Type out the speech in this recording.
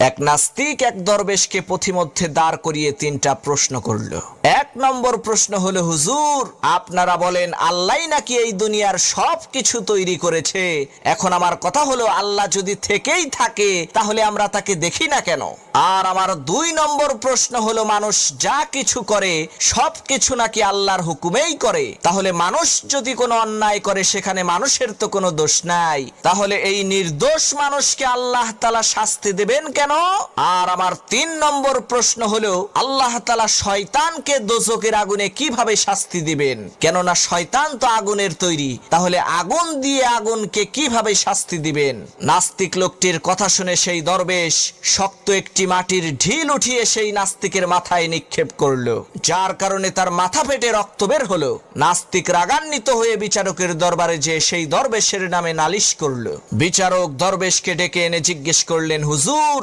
এক নাস্তিক এক দরবেশকে পথিমধ্যে দাঁড় করিয়ে তিনটা প্রশ্ন করল। এক নম্বর প্রশ্ন হলো, হুজুর আপনারা বলেন আল্লাহ নাকি এই দুনিয়ার সব কিছু তৈরি করেছে, এখন আমার কথা হলো আল্লাহ যদি থেকেই থাকে তাহলে আমরা তাকে দেখি না কেন? আর আমার দুই নম্বর প্রশ্ন হলো, মানুষ যা কিছু করে সব কিছু নাকি আল্লাহর হুকুমেই করে, তাহলে মানুষ যদি কোনো অন্যায় করে সেখানে মানুষের তো কোনো দোষ নাই, তাহলে এই নির্দোষ মানুষকে আল্লাহ তাআলা শাস্তি দেবেন কেন? আর আমার তিন নম্বর প্রশ্ন হলো, আল্লাহ তাআলা শয়তানকে দোজখের আগুনে কিভাবে শাস্তি দিবেন? কেননা শয়তান তো আগুনের তৈরি, তাহলে আগুন দিয়ে আগুনকে কিভাবে শাস্তি দিবেন? নাস্তিক লোকটির কথা শুনে সেই দরবেশ শক্ত একটি মাটির ঢিল উঠিয়ে সেই নাস্তিকের মাথায় নিক্ষেপ করলো, যার কারণে তার মাথা ফেটে রক্ত বের হলো। নাস্তিক রাগান্বিত হয়ে বিচারকের দরবারে যে সেই দরবেশের নামে নালিশ করলো। বিচারক দরবেশকে ডেকে এনে জিজ্ঞেস করলেন, হুজুর